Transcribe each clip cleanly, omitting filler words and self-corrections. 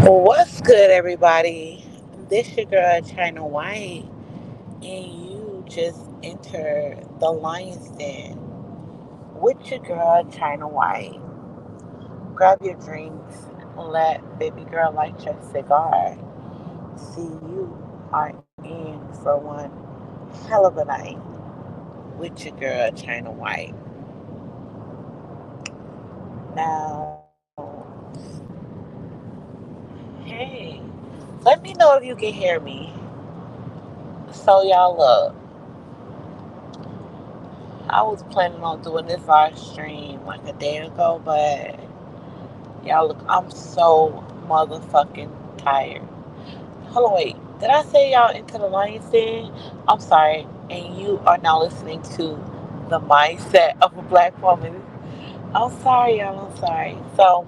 What's good, everybody? This your girl China White, and you just entered the Lion's Den with your girl China White. Grab your drinks and let baby girl light your cigar. See, you are in for one hell of a night with your girl China White. Now, hey, let me know if you can hear me. So, y'all, look. I was planning on doing this live stream like a day ago, but y'all look, I'm so motherfucking tired. Hold on, wait. Did I say y'all into the lion's den? I'm sorry. And you are now listening to the mindset of a black woman. I'm sorry, y'all. I'm sorry. So,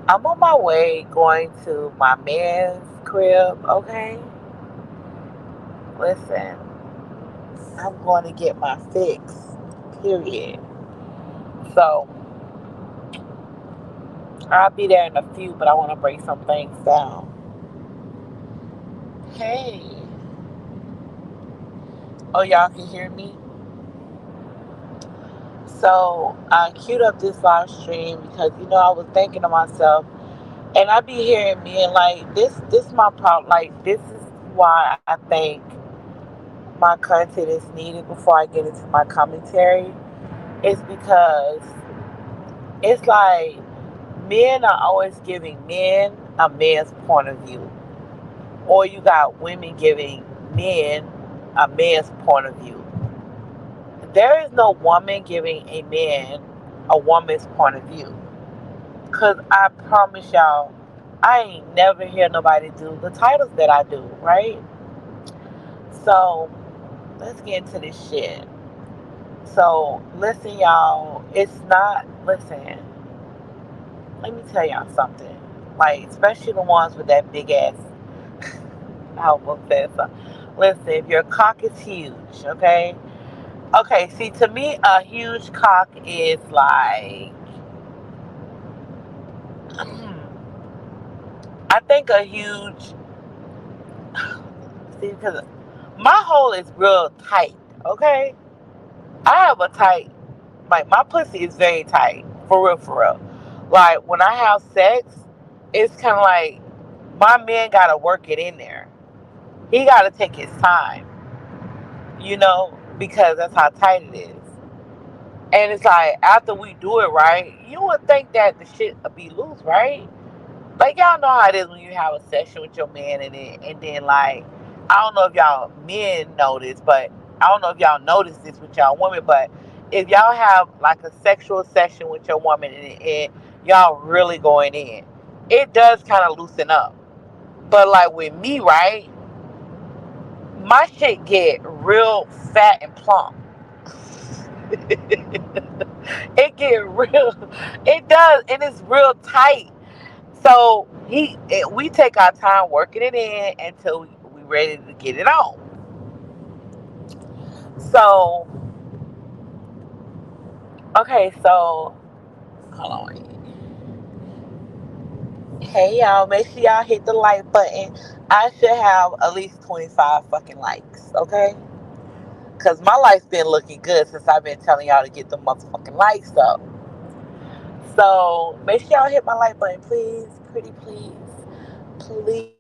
I'm on my way going to my man's crib, okay? Listen, I'm going to get my fix, period. So, I'll be there in a few, but I want to break some things down. Hey, oh, y'all can hear me? So I queued up this live stream because I was thinking to myself, and I be hearing men like this. This my problem. Like this is why I think my content is needed before I get into my commentary. It's because it's like men are always giving men a man's point of view, or you got women giving men a man's point of view. There is no woman giving a man a woman's point of view. Cause I promise y'all, I ain't never hear nobody do the titles that I do, right? So let's get into this shit. So listen, y'all, it's not listen, let me tell y'all something. Like, especially the ones with that big ass I almost said something. Listen, if your cock is huge, okay? Okay, see, to me, a huge cock is like, I think a huge, see, because my hole is real tight, okay? I have a tight, like, my pussy is very tight, for real, for real. Like, when I have sex, it's kind of like my man got to work it in there. He got to take his time, because that's how tight it is. And it's like, after we do it right, you would think that the shit would be loose, right? Like y'all know how it is when you have a session with your man and then like I don't know if y'all men know this, but I don't know if y'all notice this with y'all women, but if y'all have like a sexual session with your woman and y'all really going in, it does kind of loosen up. But like with me, right, my shit get real fat and plump. It get real, it does, and it's real tight. So we take our time working it in until we ready to get it on. So okay, so hold on. Hey y'all, make sure y'all hit the like button. I should have at least 25 fucking likes, okay? Cause my life's been looking good since I've been telling y'all to get the motherfucking likes up. So make sure y'all hit my like button, please, pretty please, please.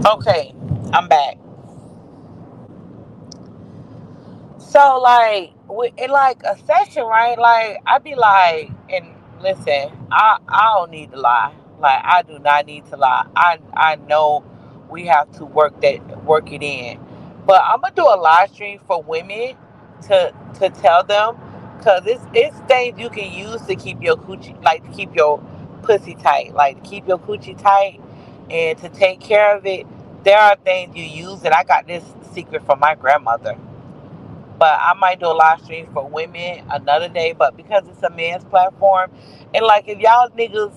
Okay, I'm back. So like in like a session, right? Like I be like, and listen, I don't need to lie. Like I do not need to lie. I know we have to work it in. But I'm gonna do a live stream for women to tell them, because it's things you can use to keep your coochie, like to keep your pussy tight, like to keep your coochie tight and to take care of it. There are things you use, and I got this secret from my grandmother. But I might do a live stream for women another day. But because it's a man's platform, and like if y'all niggas,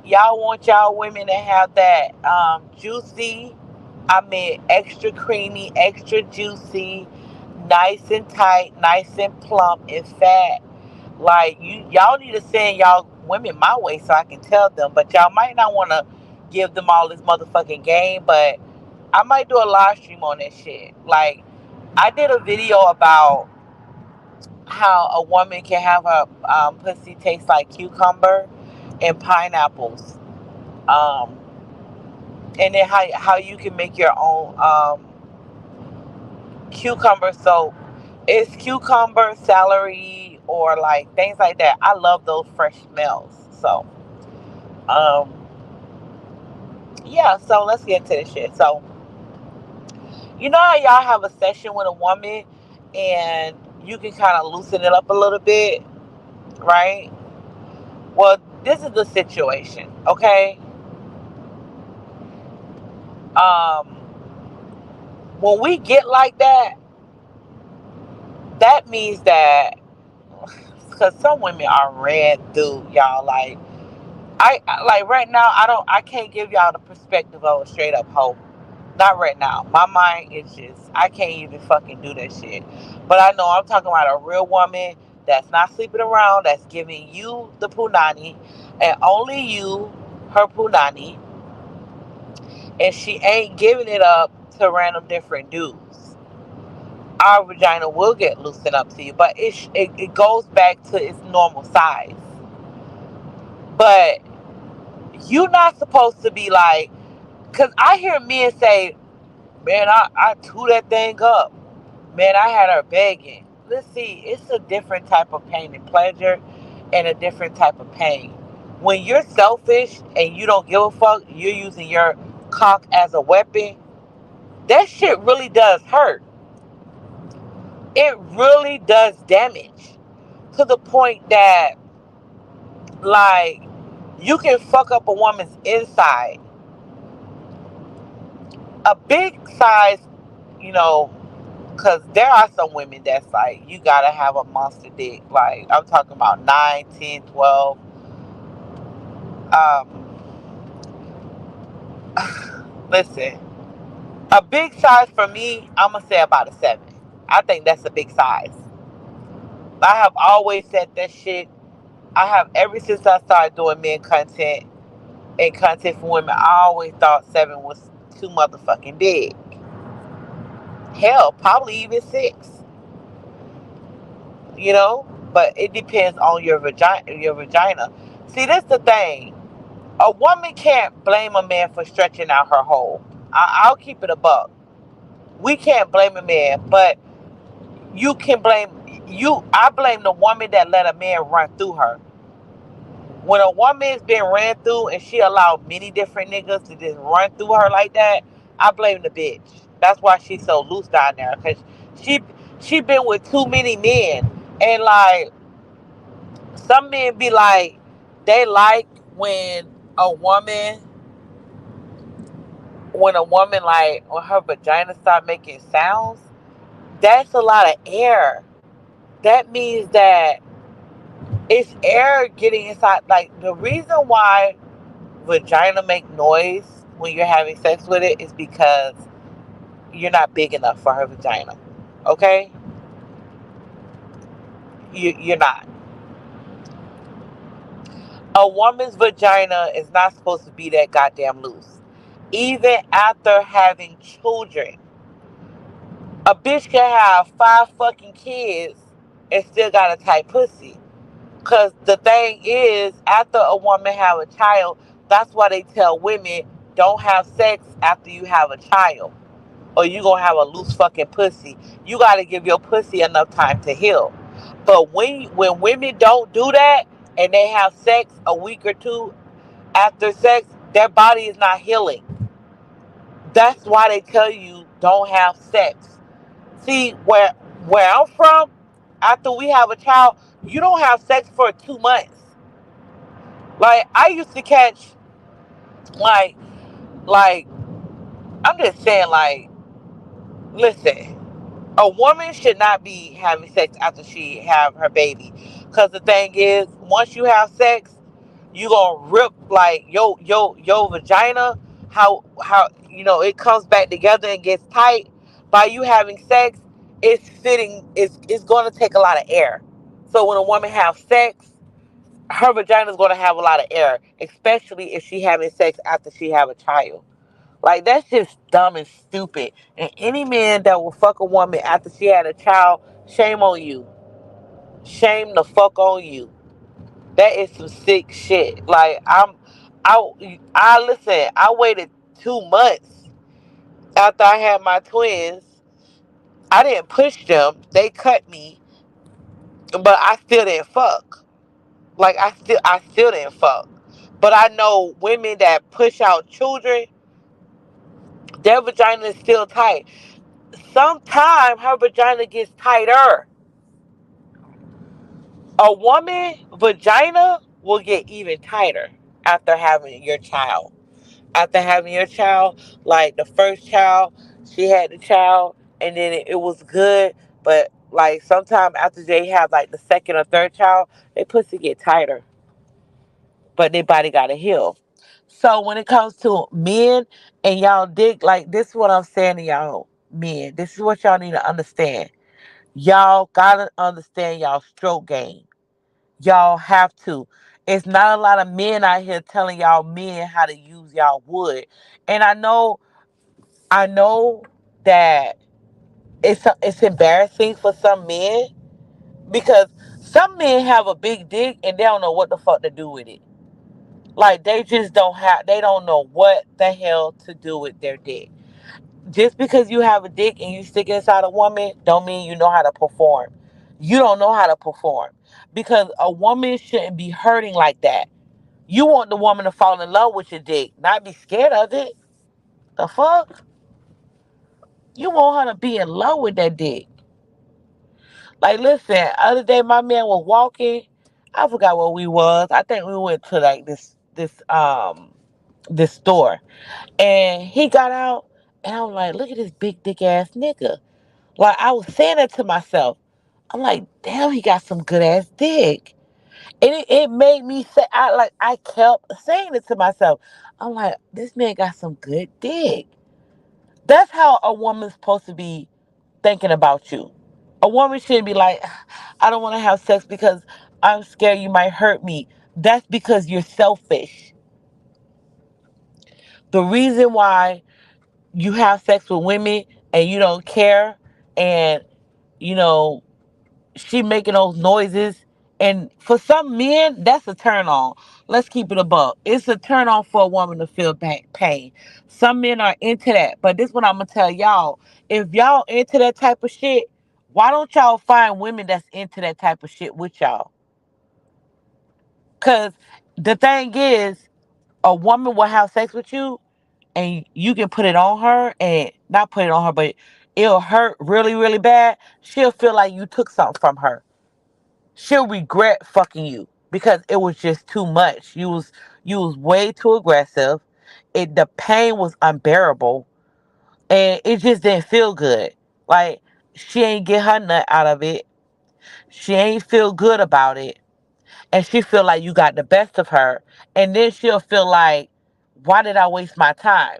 y'all want y'all women to have that juicy, I mean extra creamy, extra juicy, nice and tight, nice and plump and fat. Like y'all need to send y'all women my way so I can tell them. But y'all might not want to give them all this motherfucking game. But I might do a live stream on this shit. Like I did a video about how a woman can have her pussy taste like cucumber and pineapples, um, and then how you can make your own cucumber soap. It's cucumber, celery, or like things like that. I love those fresh smells. So um, yeah. So let's get to this shit. So you know how y'all have a session with a woman and you can kind of loosen it up a little bit, right? Well, this is the situation, okay? Um, when we get like that, that means that because some women are ran through, y'all. Like like right now, I can't give y'all the perspective of a straight up hoe. Not right now. My mind is just, I can't even fucking do that shit. But I know I'm talking about a real woman that's not sleeping around, that's giving you the punani, and only you, her punani, and she ain't giving it up to random different dudes. Our vagina will get loosened up to you, but it goes back to its normal size. But you're not supposed to be like, because I hear men say, man, I threw that thing up. Man, I had her begging. Let's see, it's a different type of pain and pleasure and a different type of pain. When you're selfish and you don't give a fuck, you're using your cock as a weapon, that shit really does hurt. It really does damage to the point that, like, you can fuck up a woman's inside. A big size, you know, because there are some women that's like, you gotta have a monster dick. Like, I'm talking about 9, 10, 12. Listen, a big size for me, I'm gonna say about a 7. I think that's a big size. I have always said that shit. I have ever since I started doing men content and content for women. I always thought 7 was too motherfucking big. Hell, probably even 6. You know, but it depends on your vagina. Your vagina. See, that's the thing. A woman can't blame a man for stretching out her hole. I'll keep it a buck. We can't blame a man, but you can blame you. I blame the woman that let a man run through her. When a woman is being ran through and she allowed many different niggas to just run through her like that, I blame the bitch. That's why she's so loose down there, because she she been with too many men. And like, some men be like, they like when a woman like, when her vagina start making sounds, that's a lot of air. That means that it's air getting inside. Like, the reason why vagina make noise when you're having sex with it is because you're not big enough for her vagina. Okay, you're not. A woman's vagina is not supposed to be that goddamn loose. Even after having children, a bitch can have 5 fucking kids and still got a tight pussy. Cause the thing is, after a woman have a child, that's why they tell women, don't have sex after you have a child, or you gonna have a loose fucking pussy. You gotta give your pussy enough time to heal. But when women don't do that and they have sex a week or two after sex, their body is not healing. That's why they tell you don't have sex. See, where I'm from, after we have a child, you don't have sex for 2 months. Like I used to catch, like like I'm just saying, like, listen, a woman should not be having sex after she have her baby, because the thing is, once you have sex, you gonna rip like your vagina, how it comes back together and gets tight by you having sex. It's going to take a lot of air. So when a woman have sex, her vagina is going to have a lot of air, especially if she having sex after she have a child. Like, that's just dumb and stupid. And any man that will fuck a woman after she had a child, shame on you. Shame the fuck on you. That is some sick shit. Like, I listen. I waited 2 months after I had my twins. I didn't push them. They cut me, but I still didn't fuck. Like, I still didn't fuck. But I know women that push out children, their vagina is still tight. Sometimes her vagina gets tighter. A woman vagina will get even tighter after having your child. After having your child, like the first child, she had the child, and then it was good. But like sometimes after they have like the second or third child, they pussy get tighter, but their body gotta heal. So when it comes to men and y'all dick, like this is what I'm saying to y'all men. This is what y'all need to understand. Y'all gotta understand y'all stroke game. Y'all have to. It's not a lot of men out here telling y'all men how to use y'all wood. And I know that it's embarrassing for some men, because some men have a big dick and they don't know what the fuck to do with it. Like they don't know what the hell to do with their dick. Just because you have a dick and you stick it inside a woman don't mean you know how to perform. You don't know how to perform, because a woman shouldn't be hurting like that. You want the woman to fall in love with your dick, not be scared of it. The fuck? You want her to be in love with that dick. Like, listen, other day my man was walking. I forgot where we was. I think we went to like this store, and he got out, and I'm like, look at this big dick ass nigga. Like, I was saying that to myself. I'm like, damn, he got some good ass dick. And it made me say, I kept saying it to myself. I'm like, this man got some good dick. That's how a woman's supposed to be thinking about you. A woman shouldn't be like, I don't want to have sex because I'm scared you might hurt me. That's because you're selfish. The reason why you have sex with women and you don't care, and you know she making those noises, and for some men that's a turn on. Let's keep it above. It's a turn on for a woman to feel back pain. Some men are into that, but this is what I'm gonna tell y'all. If y'all into that type of shit, why don't y'all find women that's into that type of shit with y'all? Because the thing is, a woman will have sex with you and you can put it on her, and not put it on her, but it'll hurt really, really bad. She'll feel like you took something from her. She'll regret fucking you because it was just too much. You was way too aggressive. The pain was unbearable, and it just didn't feel good. Like, she ain't get her nut out of it. She ain't feel good about it, and she feel like you got the best of her. And then she'll feel like, why did I waste my time?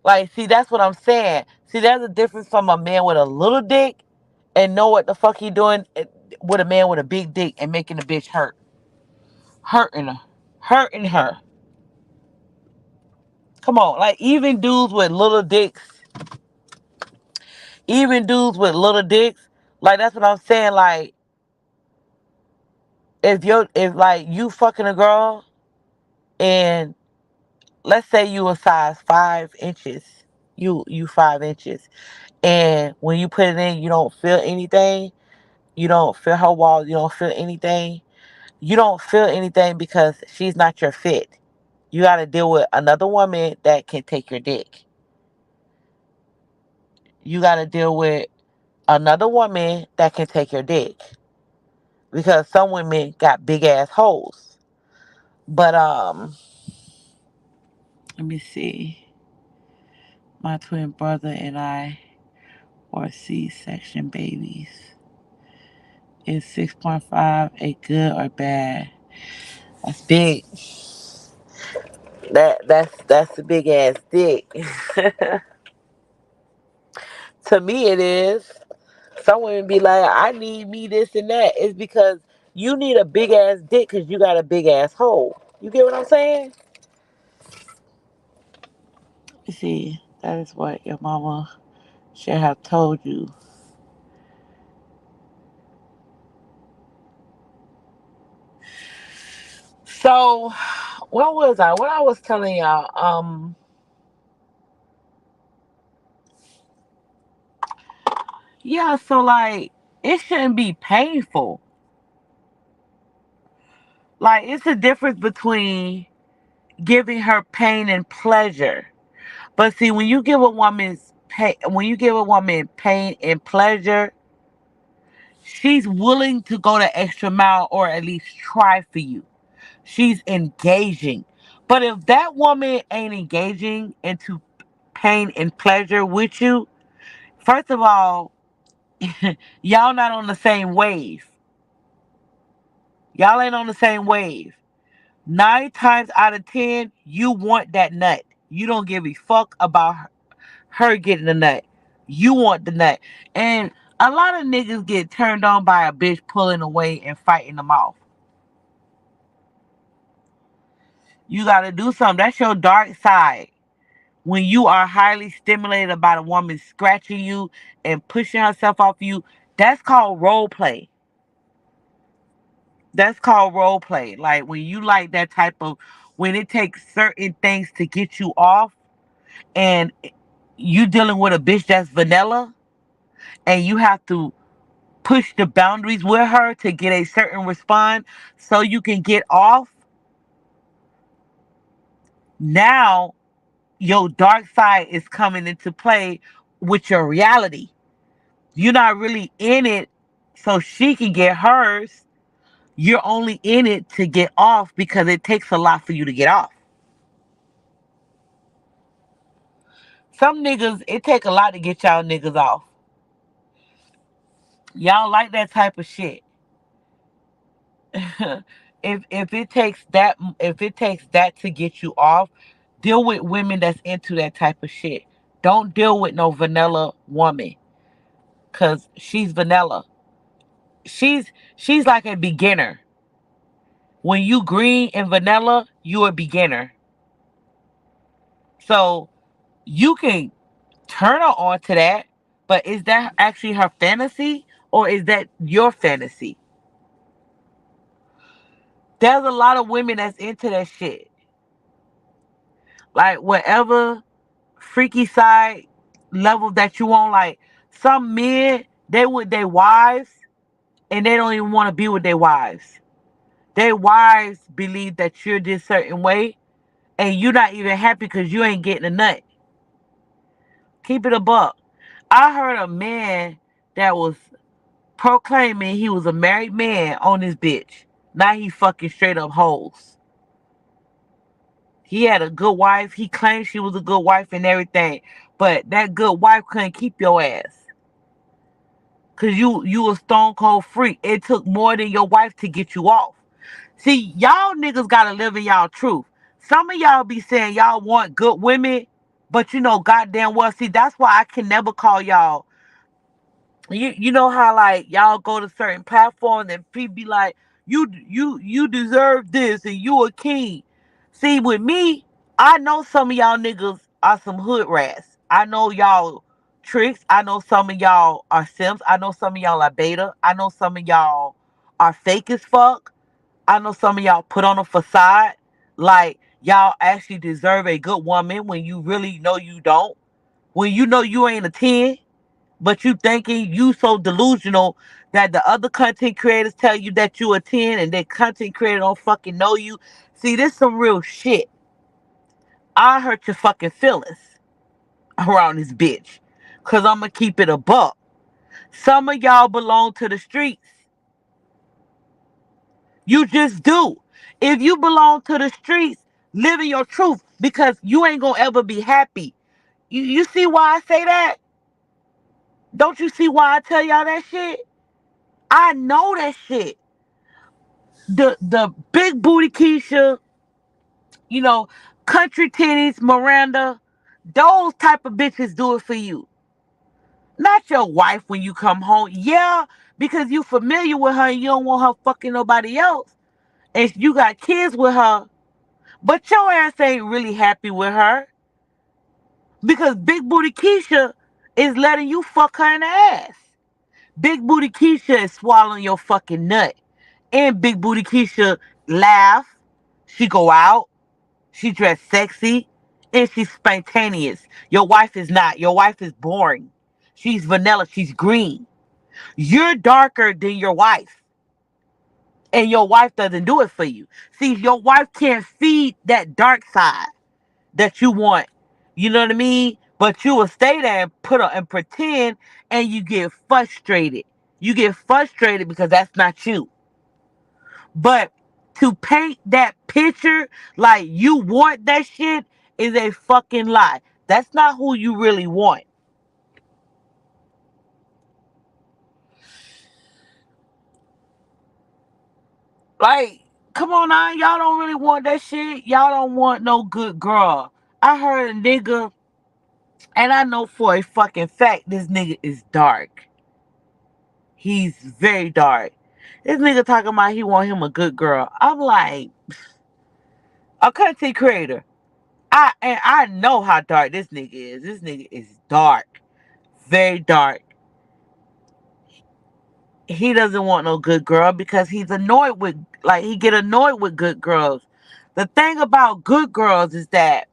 Like, see, that's what I'm saying. See, there's a difference from a man with a little dick and know what the fuck he doing, with a man with a big dick and making the bitch hurting her, hurting her. Come on, like, even dudes with little dicks, like, that's what I'm saying. Like, if like you fucking a girl, and let's say you a size 5 inches, you 5 inches, and when you put it in, you don't feel anything. You don't feel her walls. You don't feel anything. You don't feel anything because she's not your fit. You got to deal with another woman that can take your dick. You got to deal with another woman that can take your dick, because some women got big ass holes. But let me see. My twin brother and I were C-section babies. Is 6.5 a good or bad? That's big. That's a big ass dick. To me, it is. Some women be like, I need me this and that. It's because you need a big ass dick because you got a big ass hole. You get what I'm saying? You see, that is what your mama should have told you. So, what was I? What I was telling y'all? Yeah. So like, it shouldn't be painful. Like, it's a difference between giving her pain and pleasure. But see, when you give a woman pain and pleasure, she's willing to go the extra mile or at least try for you. She's engaging. But if that woman ain't engaging into pain and pleasure with you, first of all, y'all not on the same wave. Y'all ain't on the same wave. 9 times out of 10, you want that nut. You don't give a fuck about her getting the nut. You want the nut. And a lot of niggas get turned on by a bitch pulling away and fighting them off. You gotta do something. That's your dark side. When you are highly stimulated about a woman scratching you and pushing herself off you, that's called role play. That's called role play. Like when you like that type of, when it takes certain things to get you off, and you dealing with a bitch that's vanilla, and you have to push the boundaries with her to get a certain response so you can get off. Now your dark side is coming into play with your reality. You're not really in it so she can get hers. You're only in it to get off because it takes a lot for you to get off. Some niggas, it take a lot to get y'all niggas off. Y'all like that type of shit. If it takes that to get you off, deal with women that's into that type of shit. Don't deal with no vanilla woman, cause she's vanilla. She's like a beginner. When you green and vanilla, you a beginner. So you can turn her on to that, but is that actually her fantasy or is that your fantasy? There's a lot of women that's into that shit. Like whatever freaky side level that you want. Like some men, they with their wives and they don't even want to be with their wives. Their wives believe that you're this certain way and you're not even happy because you ain't getting a nut. Keep it a buck. I heard a man that was proclaiming he was a married man on this bitch. Now he fucking straight up hoes. He had a good wife. He claimed she was a good wife and everything. But that good wife couldn't keep your ass. Cause you a stone cold freak. It took more than your wife to get you off. See, y'all niggas gotta live in y'all truth. Some of y'all be saying y'all want good women, but you know goddamn well. See, that's why I can never call y'all. You know how like y'all go to certain platforms and people be like, you deserve this and you a king. See, with me, I know some of y'all niggas are some hood rats. I know y'all tricks. I know some of y'all are simps. I know some of y'all are beta. I know some of y'all are fake as fuck. I know some of y'all put on a facade like y'all actually deserve a good woman when you really know you don't. When you know you ain't a 10, but you thinking you so delusional that the other content creators tell you that you a 10 and that content creator don't fucking know you. See, this some real shit. I hurt your fucking feelings around this bitch. Cause I'ma keep it a buck. Some of y'all belong to the streets. You just do. If you belong to the streets, living your truth because you ain't gonna ever be happy. You see why I say that? Don't you see why I tell y'all that shit? I know that shit. The big booty Keisha, you know, country titties, Miranda, those type of bitches do it for you. Not your wife when you come home. Yeah, because you familiar with her and you don't want her fucking nobody else. And you got kids with her, but your ass ain't really happy with her. Because Big Booty Keisha is letting you fuck her in the ass. Big Booty Keisha is swallowing your fucking nut. And Big Booty Keisha laugh. She go out. She dress sexy. And she's spontaneous. Your wife is not. Your wife is boring. She's vanilla. She's green. You're darker than your wife. And your wife doesn't do it for you. See, your wife can't feed that dark side that you want. You know what I mean? But you will stay there and put on and pretend and you get frustrated. You get frustrated because that's not you. But to paint that picture like you want that shit is a fucking lie. That's not who you really want. Like, come on now, y'all don't really want that shit. Y'all don't want no good girl. I heard a nigga, and I know for a fucking fact this nigga is dark. He's very dark. This nigga talking about he want him a good girl. I'm like, a content creator. I know how dark this nigga is. This nigga is dark. Very dark. He doesn't want no good girl because he's annoyed with he get annoyed with good girls. The thing about good girls is that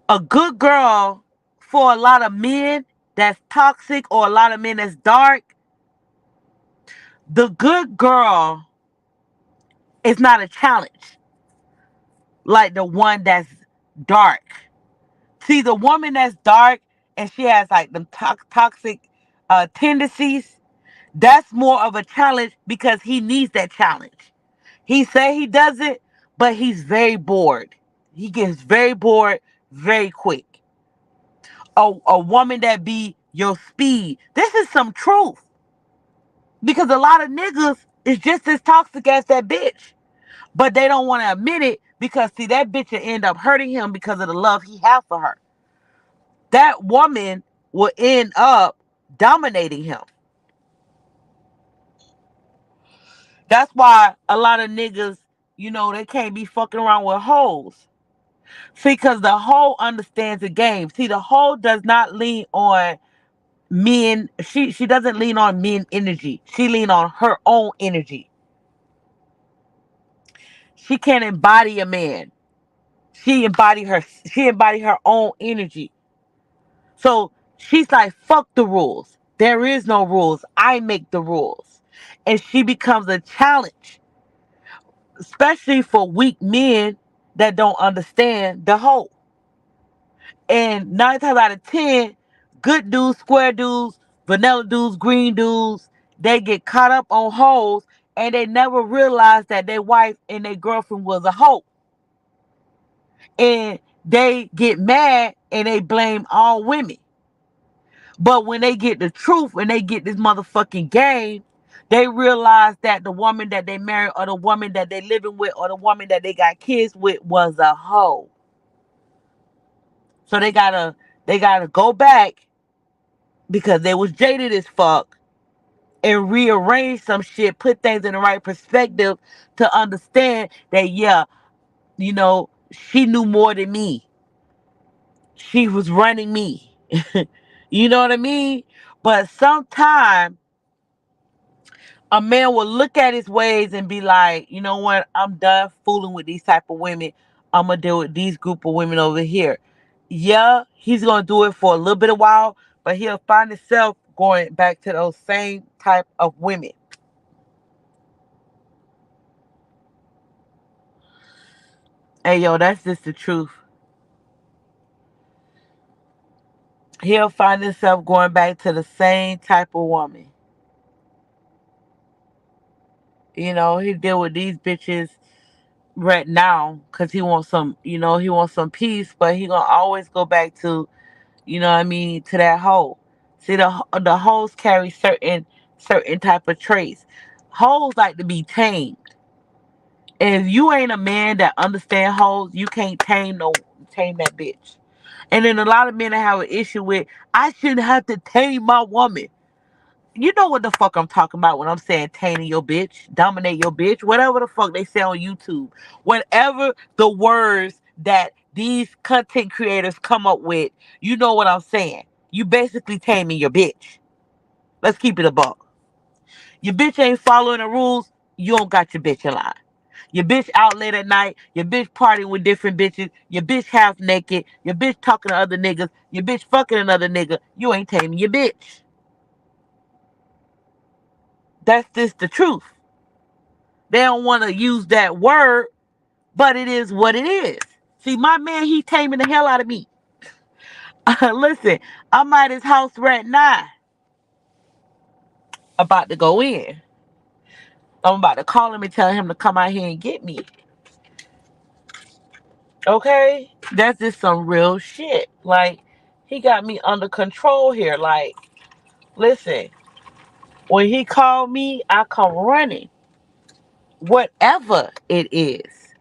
a good girl for a lot of men that's toxic or a lot of men that's dark, the good girl is not a challenge like the one that's dark. See, the woman that's dark and she has like them toxic tendencies, that's more of a challenge because he needs that challenge. He say he does it, but he's very bored. He gets very bored very quick. A woman that be your speed. This is some truth. Because a lot of niggas is just as toxic as that bitch. But they don't want to admit it because see that bitch will end up hurting him because of the love he have for her. That woman will end up dominating him. That's why a lot of niggas, they can't be fucking around with hoes. See, because the hoe understands the game. See, the hoe does not lean on men. She doesn't lean on men energy. She lean on her own energy. She can't embody a man. She embody her own energy. So she's like, fuck the rules. There is no rules. I make the rules. And she becomes a challenge, especially for weak men that don't understand the whole. And 9 times out of 10, good dudes, square dudes, vanilla dudes, green dudes, they get caught up on hoes and they never realize that their wife and their girlfriend was a hoe. And they get mad and they blame all women. But when they get the truth and they get this motherfucking game, they realize that the woman that they married or the woman that they living with or the woman that they got kids with was a hoe. So they gotta go back because they was jaded as fuck and rearrange some shit, put things in the right perspective to understand that yeah, she knew more than me. She was running me. You know what I mean? But sometimes a man will look at his ways and be like, you know what, I'm done fooling with these type of women. I'm gonna deal with these group of women over here. Yeah, he's gonna do it for a little bit of while, but he'll find himself going back to those same type of women. Hey yo, that's just the truth. He'll find himself going back to the same type of woman. He deal with these bitches right now because he wants some, he wants some peace, but he gonna always go back to, what I mean, to that hoe. See, the hoes carry certain type of traits. Hoes like to be tamed. If you ain't a man that understand hoes, you can't tame that bitch. And then a lot of men that have an issue with, I shouldn't have to tame my woman. You know what the fuck I'm talking about when I'm saying taming your bitch, dominate your bitch, whatever the fuck they say on YouTube. Whatever the words that these content creators come up with, you know what I'm saying. You basically taming your bitch. Let's keep it a buck. Your bitch ain't following the rules, you don't got your bitch in line. Your bitch out late at night, your bitch partying with different bitches, your bitch half naked, your bitch talking to other niggas, your bitch fucking another nigga, you ain't taming your bitch. That's just the truth. They don't want to use that word, but it is what it is. See, my man, he taming the hell out of me. Listen, I'm at his house right now, about to go in. I'm about to call him and tell him to come out here and get me. Okay? That's just some real shit. Like, he got me under control here. Like, listen, when he called me, I come running. Whatever it is.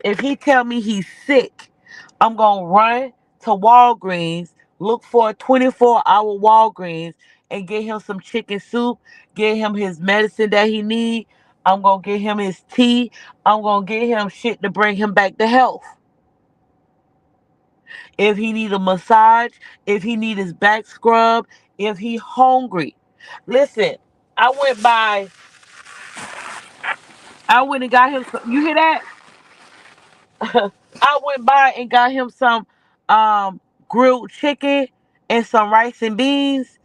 If he tell me he's sick, I'm gonna run to Walgreens, look for a 24-hour Walgreens, and get him some chicken soup, get him his medicine that he need. I'm gonna get him his tea. I'm gonna get him shit to bring him back to health. If he need a massage, if he need his back scrub, if he hungry. Listen, I went by, I went and got him some, you hear that? I went by and got him some um grilled chicken and some rice and beans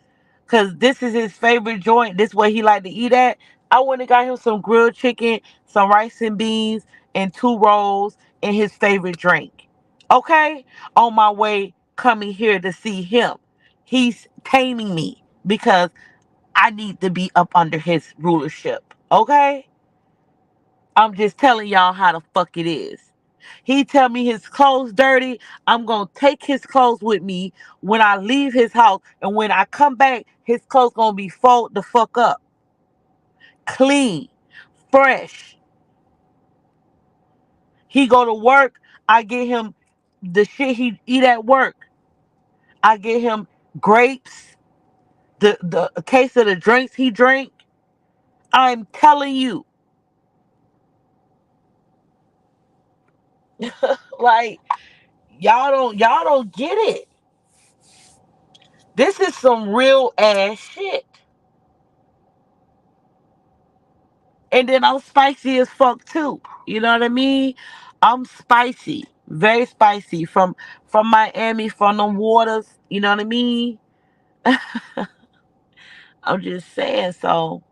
because this is his favorite joint. This is what he like to eat at. I went and got him some grilled chicken, some rice and beans, and two rolls and his favorite drink. Okay? On my way coming here to see him. He's taming me because I need to be up under his rulership. Okay? I'm just telling y'all how the fuck it is. He tell me his clothes dirty. I'm gonna take his clothes with me when I leave his house, and when I come back, his clothes gonna be folded the fuck up, clean, fresh. He go to work. I get him the shit he eat at work. I get him grapes, the a case of the drinks he drink. I'm telling you, like y'all don't get it. This is some real ass shit. And then I'm spicy as fuck too. You know what I mean? I'm spicy, very spicy from Miami, from the waters. You know what I mean? I'm just saying. So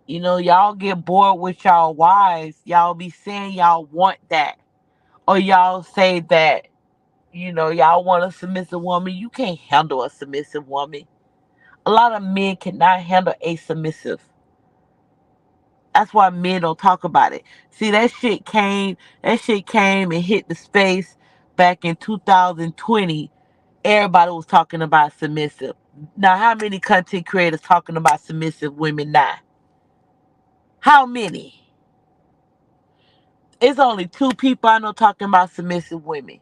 y'all get bored with y'all wives. Y'all be saying y'all want that, or y'all say that y'all want a submissive woman. You can't handle a submissive woman. A lot of men cannot handle a submissive. That's why men don't talk about it. See, that shit came and hit the space back in 2020. Everybody was talking about submissive. Now, how many content creators talking about submissive women now? How many? It's only two people I know talking about submissive women.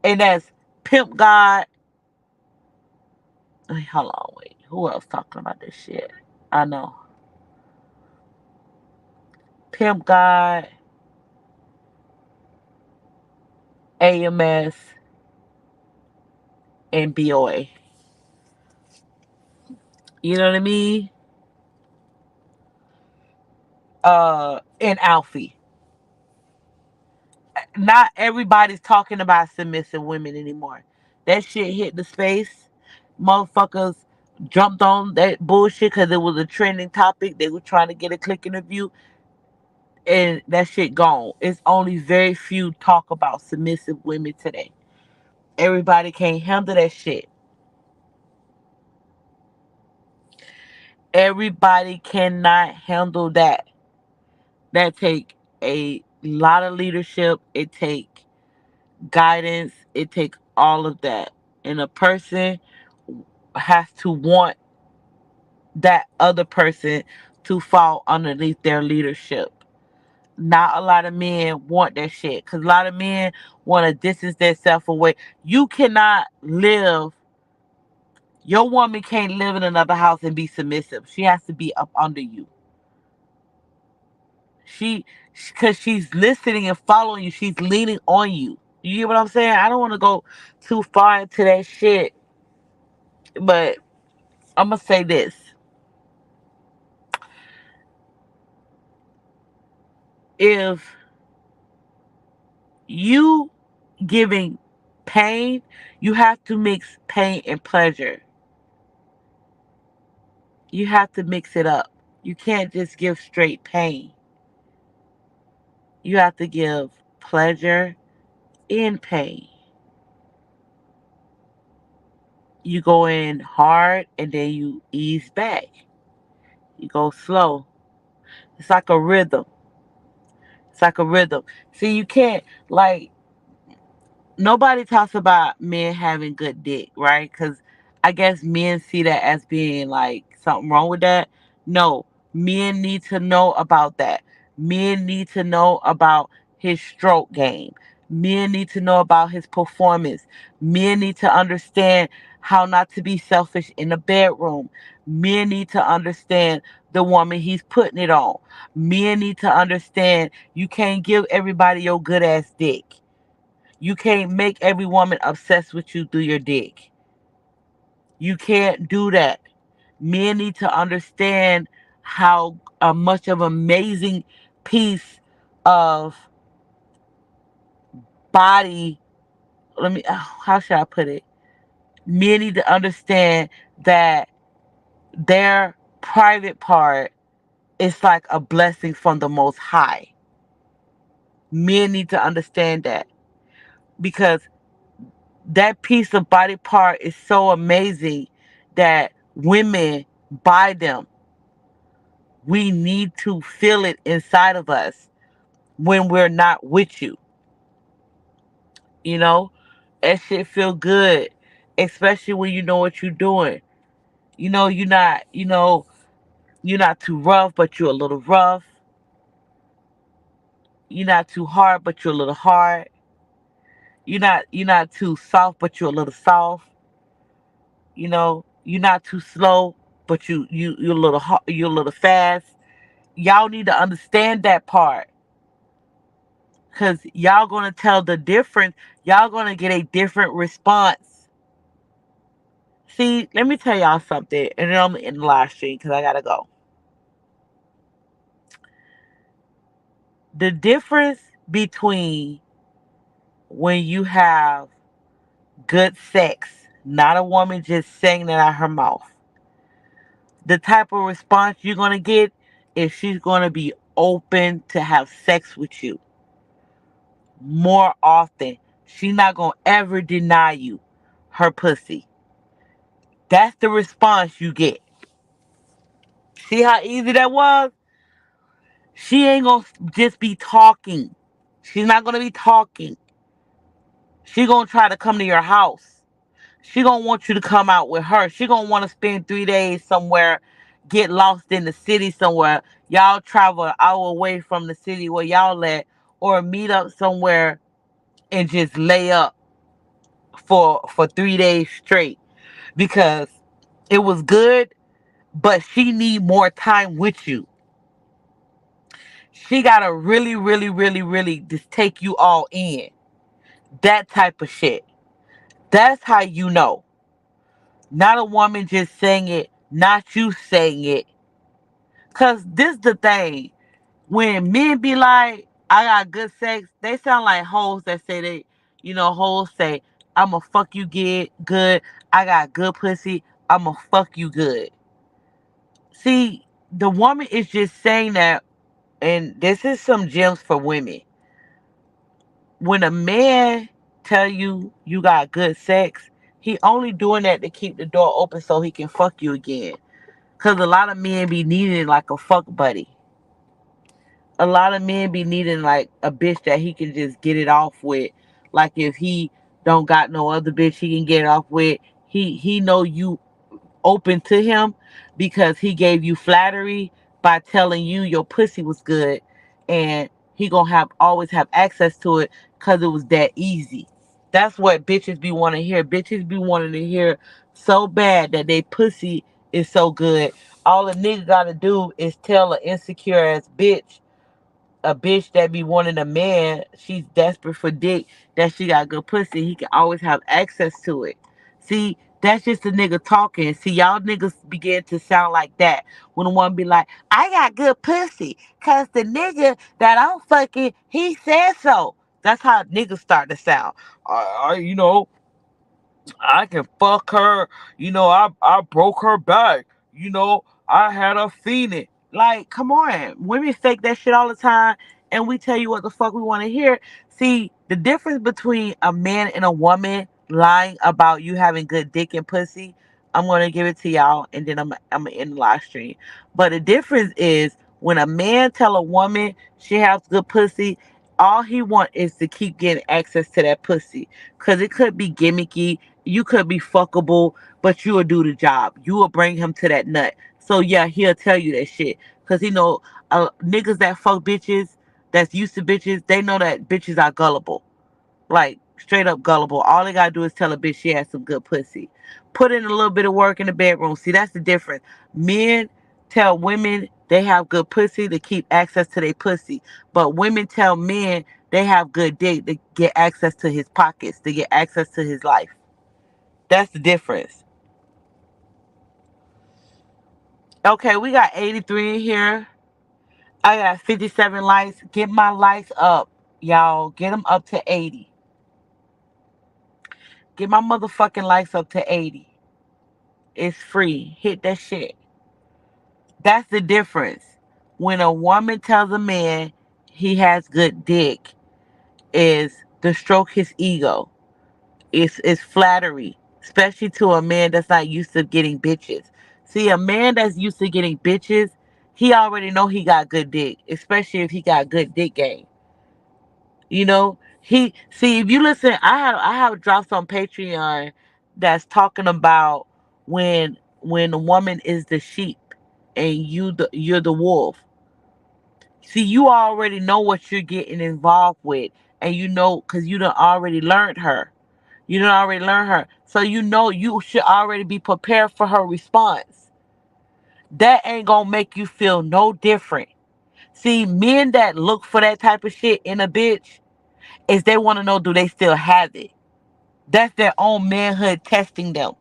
And that's Pimp God. Hold on, wait. Who else talking about this shit? I know. Pimp God, AMS, and BOA. You know what I mean? And Alfie. Not everybody's talking about submissive women anymore. That shit hit the space. Motherfuckers jumped on that bullshit because it was a trending topic. They were trying to get a click interview, and that shit gone. It's only very few talk about submissive women today. Everybody can't handle that shit. Everybody cannot handle that. That take a lot of leadership. It take guidance. It take all of that. And a person has to want that other person to fall underneath their leadership. Not a lot of men want that shit. Because a lot of men want to distance themselves away. You cannot live, your woman can't live in another house and be submissive. She has to be up under you. She, because she's listening and following you. She's leaning on you. You get what I'm saying? I don't want to go too far into that shit. But I'm going to say this. If you giving pain, you have to mix pain and pleasure. You have to mix it up. You can't just give straight pain. You have to give pleasure and pain. You go in hard and then you ease back. You go slow. It's like a rhythm. It's like a rhythm. See, you can't, like, nobody talks about men having good dick, right? Because I guess men see that as being like something wrong with that. No, men need to know about that. Men need to know about his stroke game. Men need to know about his performance. Men need to understand how not to be selfish in the bedroom. Men need to understand the woman he's putting it on. Men need to understand you can't give everybody your good ass dick. You can't make every woman obsessed with you through your dick. You can't do that. Men need to understand how much of an amazing piece of body, let me, how should I put it? Men need to understand that their private part is like a blessing from the Most High. Men need to understand that because that piece of body part is so amazing that women buy them. We need to feel it inside of us when we're not with you. You know, that shit feel good, especially when you know what you're doing. You're not too rough, but you're a little rough. You're not too hard, but you're a little hard. You're not too soft, but you're a little soft. You're not too slow, but you're a little you're a little fast. Y'all need to understand that part, cause y'all gonna tell the difference. Y'all gonna get a different response. See, let me tell y'all something, and then I'm in the live stream because I gotta go. The difference between when you have good sex, not a woman just saying that out her mouth, the type of response you're gonna get is she's gonna be open to have sex with you more often. She's not gonna ever deny you her pussy. That's the response you get. See how easy that was? She ain't gonna just be talking. She's not gonna be talking. She gonna try to come to your house. She gonna want you to come out with her. She gonna want to spend 3 days somewhere, get lost in the city somewhere. Y'all travel an hour away from the city where y'all at, or meet up somewhere and just lay up for 3 days straight because it was good, but she need more time with you. She gotta really, really, really, really just take you all in. That type of shit. That's how you know. Not a woman just saying it, not you saying it. Cause this the thing. When men be like, I got good sex, they sound like hoes that say hoes say, I'ma fuck you good. I got good pussy. I'ma fuck you good. See, the woman is just saying that, and this is some gems for women. When a man tell you you got good sex, he only doing that to keep the door open so he can fuck you again. Cause a lot of men be needing like a fuck buddy. A lot of men be needing like a bitch that he can just get it off with. Like if he don't got no other bitch he can get it off with, he know you open to him because he gave you flattery by telling you your pussy was good, and he gonna have always have access to it because it was that easy. That's what bitches be wanting to hear. Bitches be wanting to hear so bad that they pussy is so good. All a nigga gotta do is tell an insecure ass bitch, a bitch that be wanting a man, she's desperate for dick, that she got good pussy, he can always have access to it. See, that's just a nigga talking. See, y'all niggas begin to sound like that when the one be like, I got good pussy, cause the nigga that I'm fucking, he said so. That's how niggas start to sound. You know, I can fuck her. I broke her back. I had her feeling. Like, come on. Women fake that shit all the time, and we tell you what the fuck we want to hear. See, the difference between a man and a woman lying about you having good dick and pussy, I'm going to give it to y'all, and then I'm going to end the live stream. But the difference is when a man tell a woman she has good pussy, all he want is to keep getting access to that pussy. Because it could be gimmicky, you could be fuckable, but you will do the job. You will bring him to that nut. So yeah, he'll tell you that shit. Cause niggas that fuck bitches, that's used to bitches, they know that bitches are gullible. Like straight up gullible. All they gotta do is tell a bitch she has some good pussy. Put in a little bit of work in the bedroom. See, that's the difference. Men tell women they have good pussy to keep access to their pussy. But women tell men they have good dick to get access to his pockets, to get access to his life. That's the difference. Okay, we got 83 in here. I got 57 likes. Get my likes up, y'all. Get them up to 80. Get my motherfucking likes up to 80. It's free. Hit that shit. That's the difference. When a woman tells a man he has good dick, is to stroke his ego. It's flattery, especially to a man that's not used to getting bitches. See, a man that's used to getting bitches, he already know he got good dick, especially if he got good dick game. He see if you listen, I have drops on Patreon that's talking about when a woman is the sheep and you're the wolf. See, you already know what you're getting involved with, and because you done already learned her. You done already learned her. So you should already be prepared for her response. That ain't gonna make you feel no different. See, men that look for that type of shit in a bitch is they want to know, do they still have it? That's their own manhood testing them.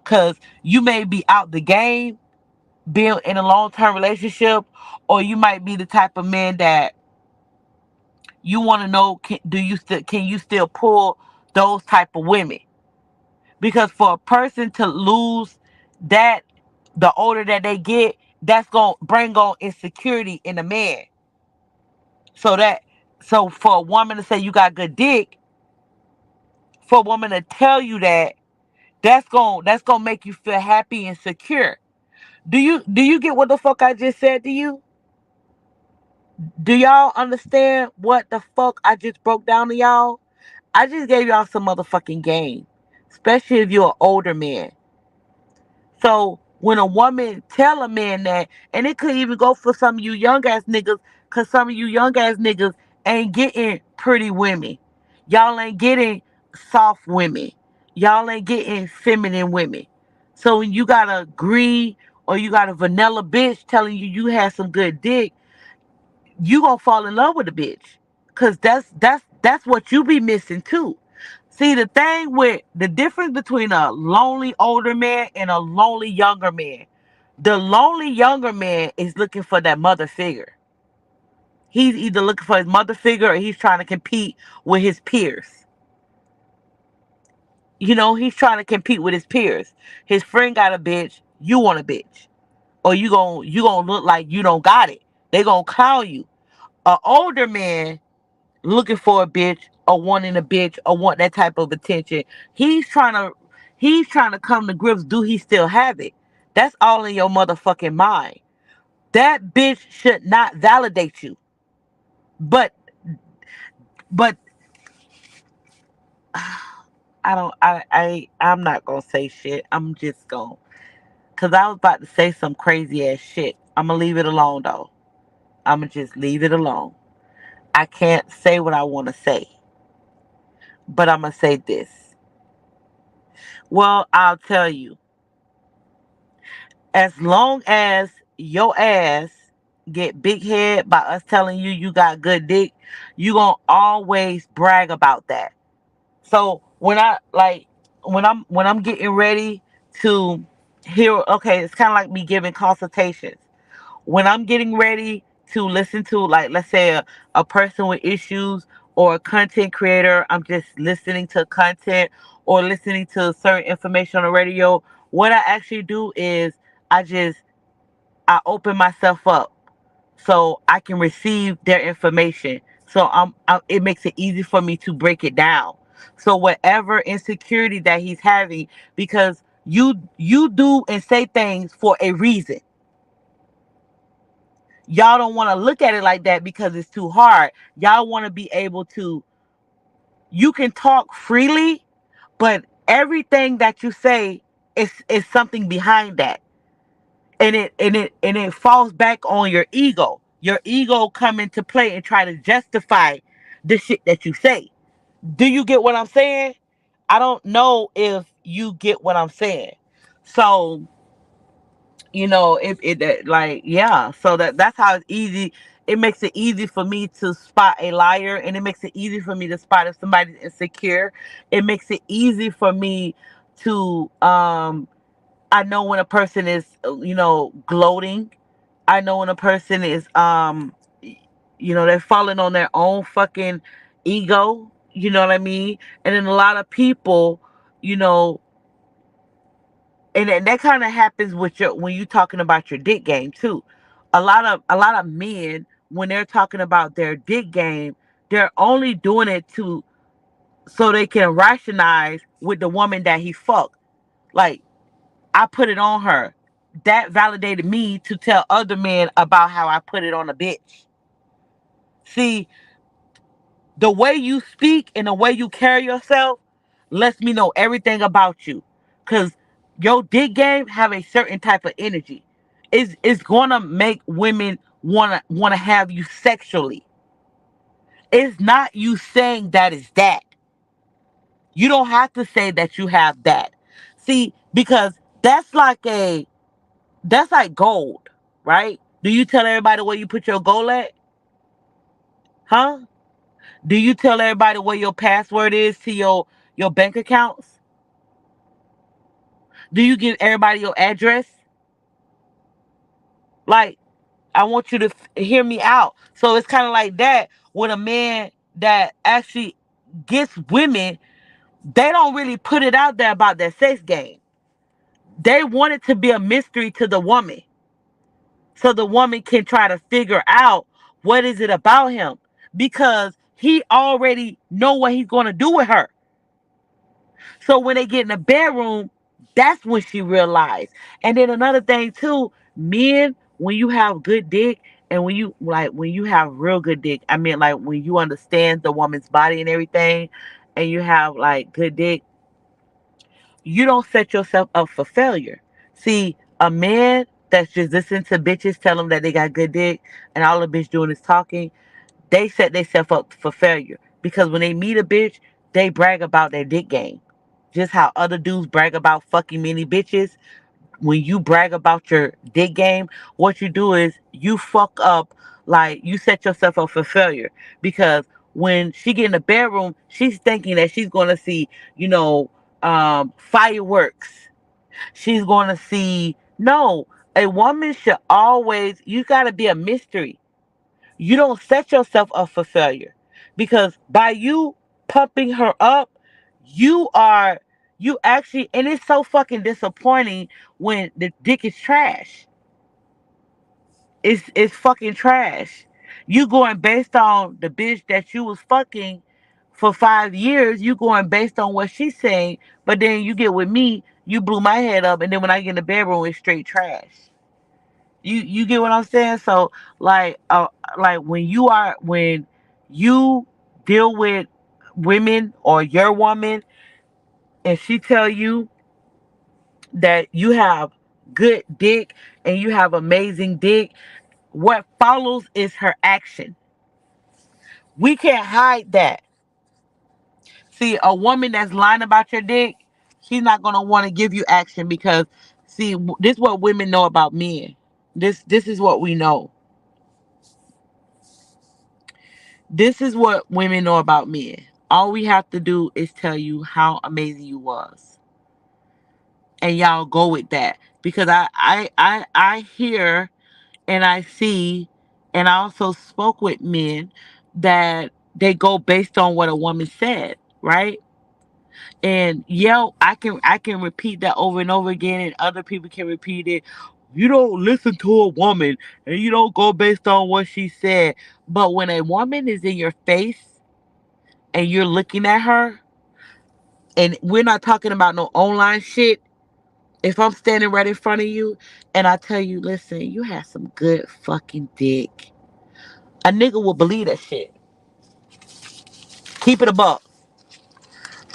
Cause you may be out the game, being in a long term relationship, or you might be the type of man that you want to know, can you still pull those type of women? Because for a person to lose that, the older that they get, that's gonna bring on insecurity in a man. So that so for a woman to say you got good dick, for a woman to tell you that, that's gonna make you feel happy and secure. Do you get what the fuck I just said to you? Do y'all understand what the fuck I just broke down to y'all? I just gave y'all some motherfucking game, especially if you're an older man. So when a woman tell a man that, and it could even go for some of you young ass niggas, cause some of you young ass niggas ain't getting pretty women. Y'all ain't getting soft women. Y'all ain't getting feminine women. So when you got a green or you got a vanilla bitch telling you had some good dick, you gonna fall in love with a bitch. Cause that's what you be missing too. See, the thing with the difference between a lonely older man and a lonely younger man. The lonely younger man is looking for that mother figure. He's either looking for his mother figure or he's trying to compete with his peers. He's trying to compete with his peers. His friend got a bitch, you want a bitch. Or you gonna look like you don't got it. They gonna clown you. A older man looking for a bitch or wanting a bitch or want that type of attention. He's trying to he's trying to come to grips. Do he still have it? That's all in your motherfucking mind. That bitch should not validate you. But but I don't I'm not gonna say shit. I'm just gonna, cause I was about to say some crazy ass shit. I'm gonna leave it alone though. I'm gonna just leave it alone. I can't say what I want to say, but I'm gonna say this. Well, I'll tell you. As long as your ass get big head by us telling you you got good dick, you gonna always brag about that. So when I'm getting ready to hear, okay, it's kind of like me giving consultations. When I'm getting ready to listen to, like, let's say a person with issues or a content creator, I'm just listening to content or listening to certain information on the radio. What I actually do is I just I open myself up so I can receive their information. So it makes it easy for me to break it down. So whatever insecurity that he's having, because you do and say things for a reason. Y'all don't want to look at it like that because it's too hard. Y'all want to be able to, you can talk freely, but everything that you say is something behind that. And it falls back on your ego. Your ego come into play and try to justify the shit that you say. Do you get what I'm saying? I don't know if you get what I'm saying. So, if it like, yeah, so that's how it's easy. It makes it easy for me to spot a liar, and it makes it easy for me to spot if somebody's insecure. It makes it easy for me to I know when a person is, gloating. I know when a person is, they're falling on their own fucking ego. You know what I mean? And then a lot of people, you know, and that kind of happens with your when you talking about your dick game too. A lot of men, when they're talking about their dick game, they're only doing it to so they can rationalize with the woman that he fucked. Like, I put it on her. That validated me to tell other men about how I put it on a bitch. See, the way you speak and the way you carry yourself lets me know everything about you. Cause your dick game have a certain type of energy. It's gonna make women wanna have you sexually. It's not you saying that is that. You don't have to say that you have that. See, because that's like gold, right? Do you tell everybody where you put your gold at? Huh? Do you tell everybody what your password is to your bank accounts? Do you give everybody your address? Like, I want you to hear me out. So it's kind of like that with a man that actually gets women. They don't really put it out there about their sex game. They want it to be a mystery to the woman, so the woman can try to figure out what is it about him, because he already know what he's going to do with her. So when they get in the bedroom, that's when she realized. And then another thing too, men, when you have good dick, and when you have real good dick, I mean, like, when you understand the woman's body and everything, and you have like good dick, you don't set yourself up for failure. See, a man that's just listening to bitches tell them that they got good dick, and all the bitch doing is talking, they set themselves up for failure. Because when they meet a bitch, they brag about their dick game. Just how other dudes brag about fucking many bitches. When you brag about your dick game, what you do is you fuck up, like, you set yourself up for failure. Because when she get in the bedroom, she's thinking that she's gonna see, fireworks. She's gonna see, no, a woman should always, you gotta be a mystery. You don't set yourself up for failure, because by you pumping her up, you are you actually, and it's so fucking disappointing when the dick is trash. It's fucking trash. You going based on the bitch that you was fucking for 5 years, you going based on what she's saying, but then you get with me, you blew my head up, and then when I get in the bedroom, it's straight trash. You get what I'm saying? So like when you deal with women or your woman, and she tell you that you have good dick and you have amazing dick, what follows is her action. We can't hide that. See, a woman that's lying about your dick, she's not gonna want to give you action because, see, this is what women know about men. This is what we know. This is what women know about men. All we have to do is tell you how amazing you was, and y'all go with that. Because I hear and I see, and I also spoke with men that they go based on what a woman said, right? And yeah, I can repeat that over and over again, and other people can repeat it. You don't listen to a woman, and you don't go based on what she said. But when a woman is in your face and you're looking at her, and we're not talking about no online shit. If I'm standing right in front of you and I tell you, listen, you have some good fucking dick, a nigga will believe that shit. Keep it a buck.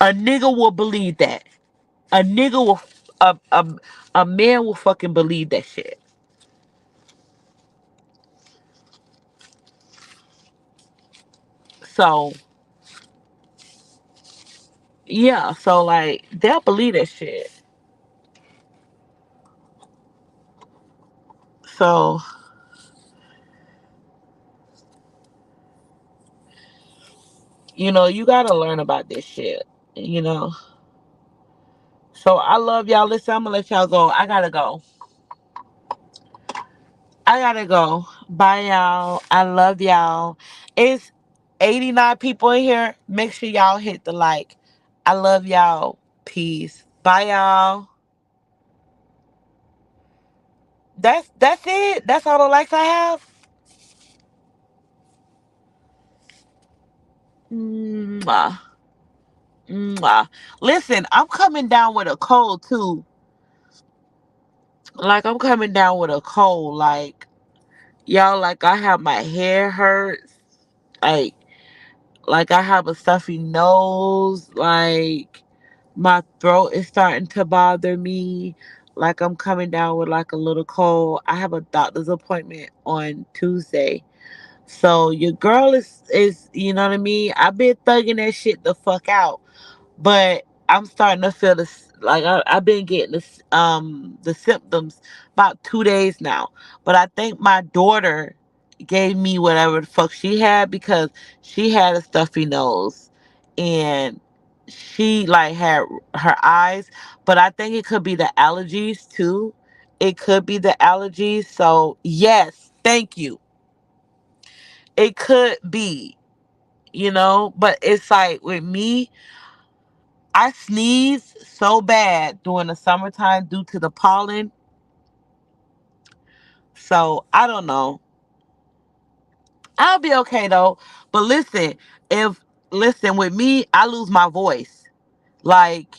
A nigga will believe that. A nigga will, a man will fucking believe that shit. So, yeah, so like, they'll believe that shit. So, you gotta learn about this shit, you know. So, I love y'all. Listen, I'm gonna let y'all go. I gotta go. I gotta go. Bye, y'all. I love y'all. It's 89 people in here. Make sure y'all hit the like. I love y'all. Peace. Bye, y'all. That's it. That's all the likes I have. Mwah. Mwah. Listen, I'm coming down with a cold too. Like I'm coming down with a cold. Like y'all, like I have my hair hurts. Like like I have a stuffy nose. Like my throat is starting to bother me. Like I'm coming down with like a little cold. I have a doctor's appointment on Tuesday. So your girl is you know what I mean? I've been thugging that shit the fuck out. But I'm starting to feel this, like I've been getting this the symptoms about 2 days now. But I think my daughter gave me whatever the fuck she had because she had a stuffy nose and she like had her eyes, but I think it could be the allergies too. It could be the allergies. So yes, thank you. It could be, but it's like with me, I sneeze so bad during the summertime due to the pollen. So I don't know. I'll be okay though. But if listen with me, I lose my voice. Like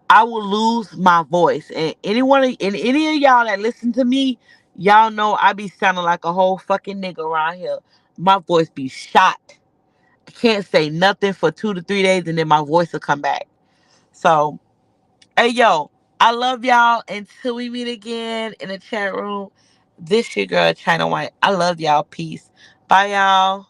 I will lose my voice. And any of y'all that listen to me, y'all know I be sounding like a whole fucking nigga around here. My voice be shot. I can't say nothing for 2 to 3 days and then my voice will come back. So hey, yo, I love y'all. Until we meet again in the chat room, this your girl, China White. I love y'all. Peace. Bye, y'all.